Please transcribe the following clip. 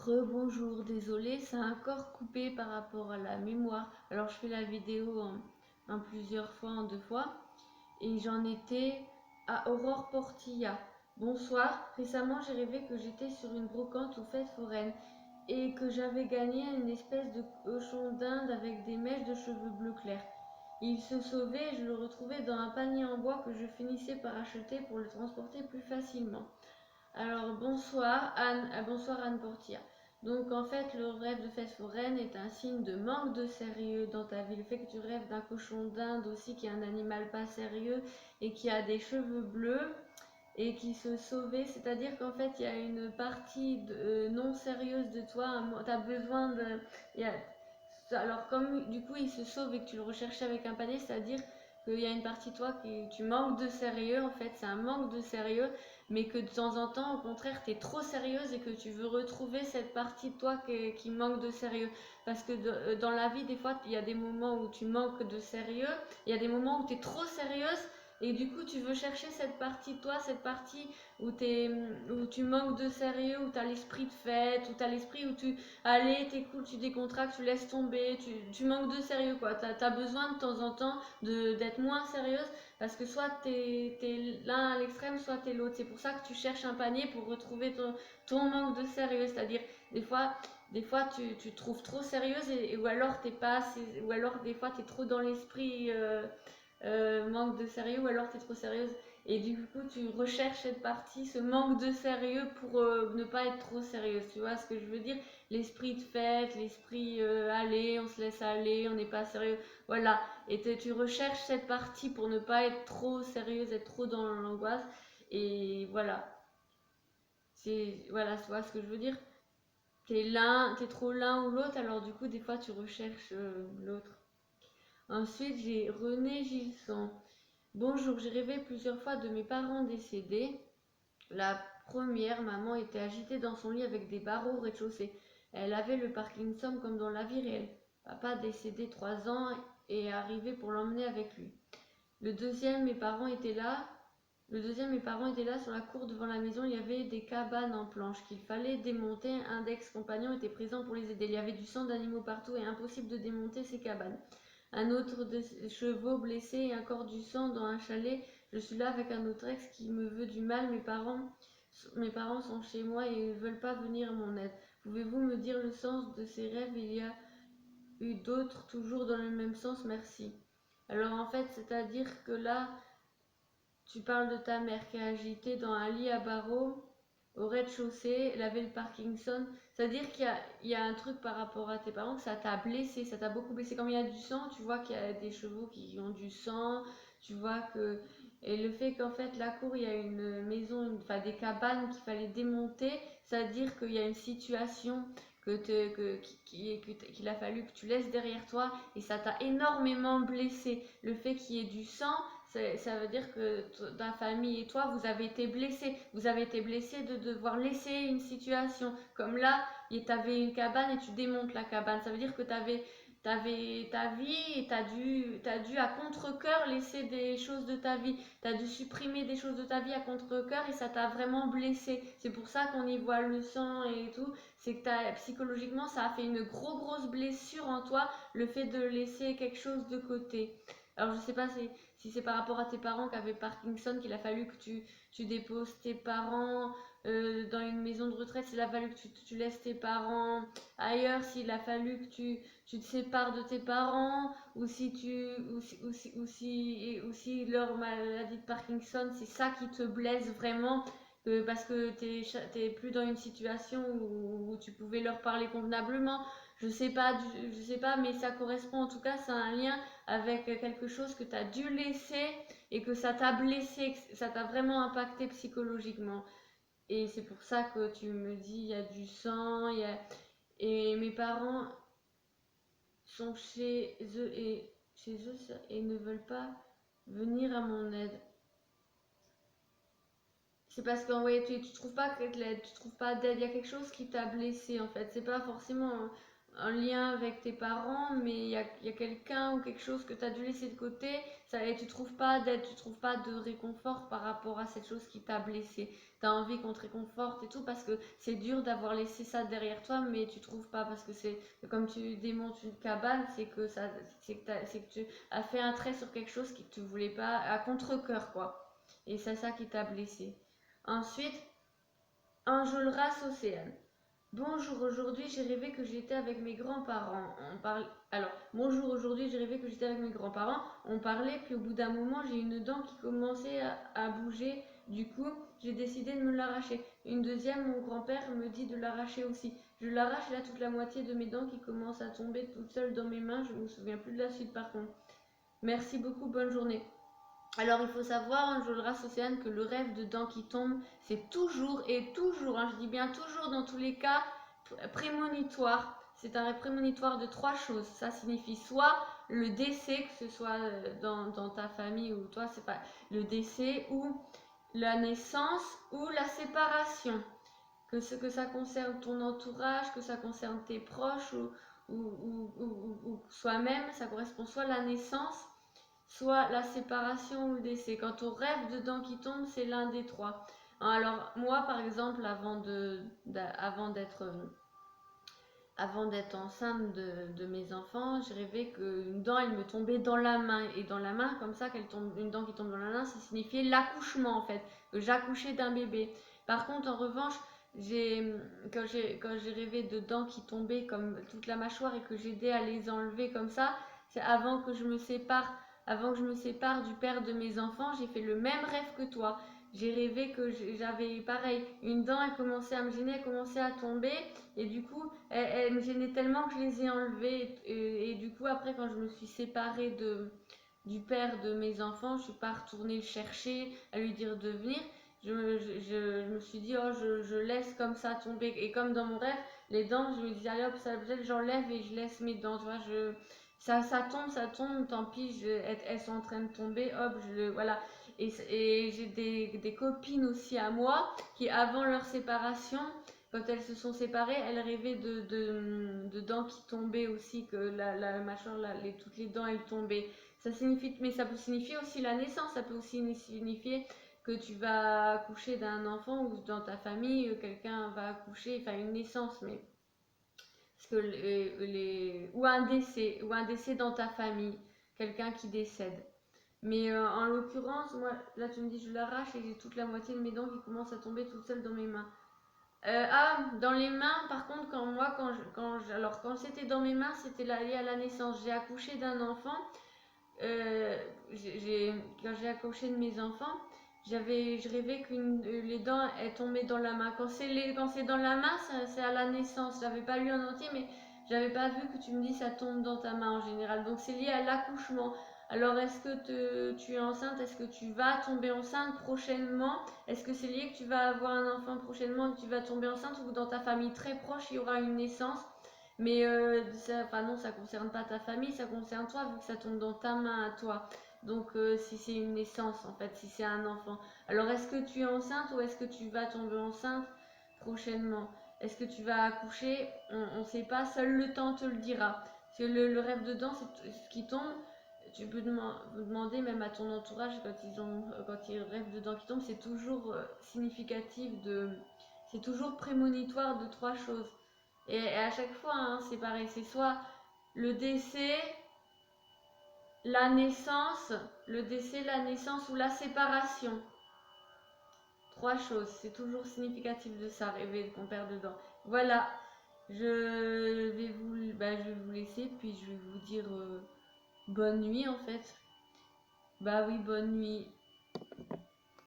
Rebonjour, désolé, ça a encore coupé par rapport à la mémoire. Alors je fais la vidéo en plusieurs fois, en deux fois, et j'en étais à Aurore Portilla. Bonsoir, récemment j'ai rêvé que j'étais sur une brocante aux fêtes foraines et que j'avais gagné une espèce de cochon d'Inde avec des mèches de cheveux bleu clair. Il se sauvait et je le retrouvais dans un panier en bois que je finissais par acheter pour le transporter plus facilement. Alors bonsoir Anne Portia. Donc en fait, le rêve de fête foraine est un signe de manque de sérieux dans ta vie. Le fait que tu rêves d'un cochon d'Inde aussi, qui est un animal pas sérieux et qui a des cheveux bleus et qui se sauvait, c'est-à-dire qu'en fait, il y a une partie non sérieuse de toi. Tu as besoin de. il y a- alors comme du coup il se sauve et que tu le recherches avec un panier, c'est-à-dire qu'il y a une partie de toi qui tu manques de sérieux, en fait c'est un manque de sérieux, mais que de temps en temps au contraire tu es trop sérieuse et que tu veux retrouver cette partie de toi qui manque de sérieux. Parce que dans la vie des fois il y a des moments où tu manques de sérieux, il y a des moments où tu es trop sérieuse et du coup tu veux chercher cette partie de toi, cette partie où tu manques de sérieux, où tu as l'esprit de fête, où tu as l'esprit où tu allez, t'es cool, tu décontractes, tu laisses tomber, tu manques de sérieux quoi. T'as besoin de temps en temps d'être moins sérieuse parce que soit t'es l'un à l'extrême, soit t'es l'autre. C'est pour ça que tu cherches un panier pour retrouver ton manque de sérieux. C'est-à-dire, des fois, tu te trouves trop sérieuse ou alors t'es pas assez, ou alors des fois t'es trop dans l'esprit manque de sérieux ou alors t'es trop sérieuse. Et du coup, tu recherches cette partie, ce manque de sérieux pour ne pas être trop sérieuse. Tu vois ce que je veux dire? L'esprit de fête, l'esprit aller, on se laisse aller, on n'est pas sérieux. Voilà. Et tu recherches cette partie pour ne pas être trop sérieuse, être trop dans l'angoisse. Et voilà. Voilà, tu vois ce que je veux dire? T'es trop l'un ou l'autre, alors du coup, des fois, tu recherches l'autre. Ensuite, j'ai René Gilson. Bonjour, j'ai rêvé plusieurs fois de mes parents décédés. La première, maman était agitée dans son lit avec des barreaux au rez-de-chaussée. Elle avait le Parkinson comme dans la vie réelle. Papa décédé 3 ans est arrivé pour l'emmener avec lui. Le deuxième, mes parents étaient là. Le deuxième, mes parents étaient là sur la cour devant la maison. Il y avait des cabanes en planches qu'il fallait démonter. Un d'ex-compagnons était présent pour les aider. Il y avait du sang d'animaux partout et impossible de démonter ces cabanes. Un autre de chevaux blessés et un corps du sang dans un chalet. Je suis là avec un autre ex qui me veut du mal. Mes parents sont chez moi et ils ne veulent pas venir à mon aide. Pouvez-vous me dire le sens de ces rêves? Il y a eu d'autres toujours dans le même sens, merci. Alors en fait, c'est-à-dire que là, tu parles de ta mère qui est agitée dans un lit à barreaux au rez-de-chaussée, elle avait le Parkinson. C'est-à-dire qu'il y a un truc par rapport à tes parents que ça t'a blessé, ça t'a beaucoup blessé. Comme il y a du sang, tu vois qu'il y a des chevaux qui ont du sang, tu vois que. Et le fait qu'en fait, la cour, il y a une maison, enfin des cabanes qu'il fallait démonter, c'est-à-dire qu'il y a une situation qu'il a fallu que tu laisses derrière toi et ça t'a énormément blessé. Le fait qu'il y ait du sang, ça veut dire que ta famille et toi, vous avez été blessés. Vous avez été blessés de devoir laisser une situation. Comme là, tu avais une cabane et tu démontes la cabane. Ça veut dire que tu avais ta vie et t'as dû à contre-cœur laisser des choses de ta vie. Tu as dû supprimer des choses de ta vie à contre-cœur et ça t'a vraiment blessé. C'est pour ça qu'on y voit le sang et tout. C'est que psychologiquement, ça a fait une grosse blessure en toi, le fait de laisser quelque chose de côté. Alors je sais pas si c'est par rapport à tes parents qui avaient Parkinson qu'il a fallu que tu déposes tes parents dans une maison de retraite, s'il a fallu que tu laisses tes parents ailleurs, s'il a fallu que tu te sépares de tes parents, ou si leur maladie de Parkinson, c'est ça qui te blesse vraiment, parce que t'es plus dans une situation où tu pouvais leur parler convenablement. Je sais pas, mais ça correspond en tout cas, c'est un lien avec quelque chose que tu as dû laisser et que ça t'a blessé, que ça t'a vraiment impacté psychologiquement. Et c'est pour ça que tu me dis, il y a du sang, et mes parents sont chez eux et ne veulent pas venir à mon aide. C'est parce qu'en ouais, tu trouves pas de l'aide, tu trouves pas d'aide, il y a quelque chose qui t'a blessé en fait. C'est pas forcément un lien avec tes parents, mais il y a quelqu'un ou quelque chose que tu as dû laisser de côté, et tu trouves pas d'aide, tu trouves pas de réconfort par rapport à cette chose qui t'a blessé. as envie qu'on te réconforte et tout, parce que c'est dur d'avoir laissé ça derrière toi, mais tu trouves pas, parce que c'est comme tu démontes une cabane, c'est que tu as fait un trait sur quelque chose que tu voulais pas, à contre-cœur, quoi. Et c'est ça qui t'a blessé. Ensuite, Enjolras Océane. Bonjour, aujourd'hui j'ai rêvé que j'étais avec mes grands-parents. Bonjour, aujourd'hui j'ai rêvé que j'étais avec mes grands-parents. On parlait, puis au bout d'un moment, j'ai une dent qui commençait à bouger. Du coup, j'ai décidé de me l'arracher. Une deuxième, mon grand-père me dit de l'arracher aussi. Je l'arrache, là, toute la moitié de mes dents qui commencent à tomber toute seule dans mes mains. Je me souviens plus de la suite par contre. Merci beaucoup, bonne journée. Alors il faut savoir, Enjolras Océane, que le rêve de dents qui tombe, c'est toujours et toujours, je dis bien toujours dans tous les cas, prémonitoire. C'est un rêve prémonitoire de trois choses. Ça signifie soit le décès, que ce soit dans ta famille ou toi, c'est pas le décès, ou la naissance, ou la séparation. Que ça concerne ton entourage, que ça concerne tes proches, ou soi-même, ça correspond soit à la naissance, soit la séparation ou le décès. Quand on rêve de dents qui tombent, c'est l'un des trois. Alors moi, par exemple, avant d'être enceinte de mes enfants, je rêvais qu'une dent, elle me tombait dans la main. Et dans la main, comme ça, une dent qui tombe dans la main, ça signifiait l'accouchement, en fait, que j'accouchais d'un bébé. Par contre, en revanche, quand j'ai rêvé de dents qui tombaient comme toute la mâchoire et que j'aidais à les enlever comme ça, c'est avant que je me sépare du père de mes enfants, j'ai fait le même rêve que toi. J'ai rêvé que j'avais pareil, une dent, elle commençait à me gêner, elle commençait à tomber, et du coup, elle me gênait tellement que je les ai enlevées. Et du coup, après, quand je me suis séparée du père de mes enfants, je ne suis pas retournée le chercher, à lui dire de venir. Je me suis dit, oh, je laisse comme ça tomber. Et comme dans mon rêve, les dents, je me dis, allez hop, j'enlève et je laisse mes dents. Tu vois, ça tombe, tant pis, elles sont en train de tomber, hop, voilà. Et j'ai des copines aussi à moi qui, avant leur séparation, quand elles se sont séparées, elles rêvaient de dents qui tombaient aussi, que la mâchoire, toutes les dents, elles tombaient. Ça signifie, mais ça peut signifier aussi la naissance, ça peut aussi signifier que tu vas accoucher d'un enfant ou dans ta famille, quelqu'un va accoucher, enfin une naissance, mais parce que ou un décès dans ta famille, quelqu'un qui décède. Mais en l'occurrence, moi, là tu me dis je l'arrache et j'ai toute la moitié de mes dents qui commencent à tomber toute seule dans mes mains. Dans les mains, par contre, quand c'était dans mes mains, c'était lié à la naissance. J'ai accouché d'un enfant. euh, quand j'ai accouché de mes enfants, je rêvais que les dents elles tombaient dans la main. Quand c'est dans la main, c'est à la naissance. J'avais pas lu en entier, mais j'avais pas vu que tu me dis ça tombe dans ta main en général. Donc c'est lié à l'accouchement. Alors est-ce que tu es enceinte? Est-ce que tu vas tomber enceinte prochainement? Est-ce que c'est lié que tu vas avoir un enfant prochainement, que tu vas tomber enceinte, ou dans ta famille très proche il y aura une naissance? Mais enfin non, ça concerne pas ta famille, ça concerne toi, vu que ça tombe dans ta main à toi. Donc si c'est une naissance, en fait, si c'est un enfant. Alors est-ce que tu es enceinte ou est-ce que tu vas tomber enceinte prochainement? Est-ce que tu vas accoucher? On ne sait pas, seul le temps te le dira. Parce que le rêve dedans, c'est ce qui tombe. Tu peux demander même à ton entourage quand ils rêvent dedans qui tombe, c'est toujours significatif c'est toujours prémonitoire de trois choses. Et à chaque fois, hein, c'est pareil, c'est soit le décès, la naissance, la naissance ou la séparation. Trois choses, c'est toujours significatif de ça, rêver qu'on perd dedans. Voilà, je vais vous laisser, puis je vais vous dire bonne nuit en fait. Bah oui, bonne nuit.